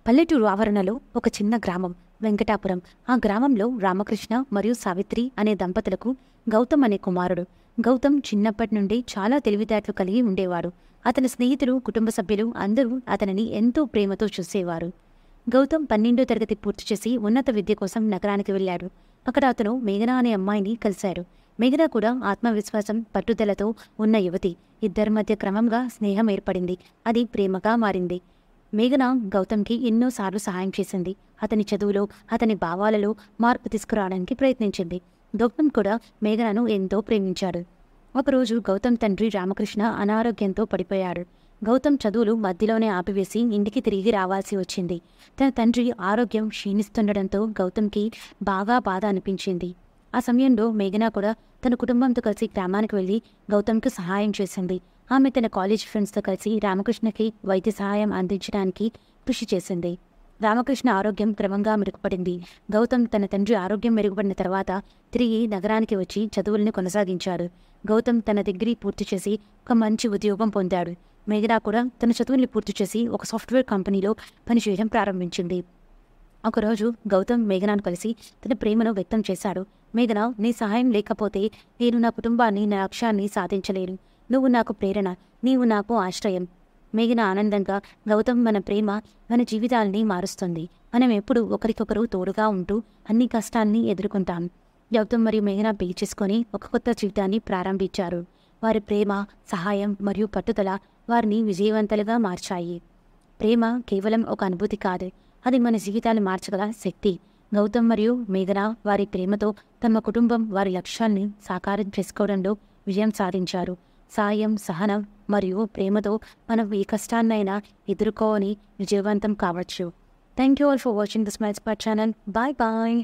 పల్లెటూరు ఆవరణలో ఒక చిన్న గ్రామం వెంకటాపురం. ఆ గ్రామంలో రామకృష్ణ మరియు సావిత్రి అనే దంపతులకు గౌతమ్ అనే కుమారుడు. గౌతమ్ చిన్నప్పటి నుండి చాలా తెలివితేటలు కలిగి ఉండేవాడు. అతని స్నేహితులు, కుటుంబ సభ్యులు అందరూ అతనిని ఎంతో ప్రేమతో చూసేవారు. గౌతమ్ 12వ తరగతి పూర్తి చేసి ఉన్నత విద్య కోసం నగరానికి వెళ్ళాడు. అక్కడ అతను మేఘన అనే అమ్మాయిని కలిశాడు. మేఘన కూడా ఆత్మవిశ్వాసం, పట్టుదలతో ఉన్న యువతి. ఇద్దరి మధ్య క్రమంగా స్నేహం ఏర్పడింది. అది ప్రేమగా మారింది. మేఘన గౌతమ్కి ఎన్నోసార్లు సహాయం చేసింది. అతని చదువులో, అతని భావాలలో మార్పు తీసుకురావడానికి ప్రయత్నించింది. గౌతమ్ కూడా మేఘనను ఎంతో ప్రేమించాడు. ఒకరోజు గౌతమ్ తండ్రి రామకృష్ణ అనారోగ్యంతో పడిపోయాడు. గౌతమ్ చదువులు మధ్యలోనే ఆపివేసి ఇంటికి తిరిగి రావాల్సి వచ్చింది. తన తండ్రి ఆరోగ్యం క్షీణిస్తుండడంతో గౌతమ్కి బాగా బాధ అనిపించింది. ఆ సమయంలో మేఘన కూడా తన కుటుంబంతో కలిసి గ్రామానికి వెళ్ళి గౌతమ్కి సహాయం చేసింది. ఆమె తన కాలేజ్ ఫ్రెండ్స్తో కలిసి రామకృష్ణకి వైద్య సహాయం అందించడానికి కృషి చేసింది. రామకృష్ణ ఆరోగ్యం క్రమంగా మెరుగుపడింది. గౌతమ్ తన తండ్రి ఆరోగ్యం మెరుగుపడిన తర్వాత తిరిగి నగరానికి వచ్చి చదువుల్ని కొనసాగించాడు. గౌతమ్ తన డిగ్రీ పూర్తి చేసి ఒక మంచి ఉద్యోగం పొందాడు. మేఘన కూడా తన చదువుల్ని పూర్తి చేసి ఒక సాఫ్ట్వేర్ కంపెనీలో పనిచేయడం ప్రారంభించింది. ఒకరోజు గౌతమ్ మేఘనాను కలిసి తన ప్రేమను వ్యక్తం చేశాడు. మేఘన, నీ సహాయం లేకపోతే నేను నా కుటుంబాన్ని, నా లక్ష్యాన్ని సాధించలేను. నువ్వు నాకు ప్రేరణ, నీవు నాకు ఆశ్రయం. మేఘన ఆనందంగా, గౌతమ్, మన ప్రేమ మన జీవితాల్ని మారుస్తుంది. మనం ఎప్పుడు ఒకరికొకరు తోడుగా ఉంటూ అన్ని కష్టాల్ని ఎదుర్కొంటాం. గౌతమ్ మరియు మేఘన పెళ్లి చేసుకొని ఒక కొత్త జీవితాన్ని ప్రారంభించారు. వారి ప్రేమ, సహాయం మరియు పట్టుదల వారిని విజయవంతులుగా మార్చాయి. ప్రేమ కేవలం ఒక అనుభూతి కాదు, అది మన జీవితాన్ని మార్చగల శక్తి. గౌతమ్ మరియు మేఘన వారి ప్రేమతో తమ కుటుంబం వారి లక్ష్యాల్ని సాకారం చేసుకోవడంలో విజయం సాధించారు. సాయం, సహనం మరియు ప్రేమతో మనం ఏ కష్టాన్నైనా ఎదుర్కొని విజయవంతం కావచ్చు. Thank you all for watching this my expert channel. Bye bye.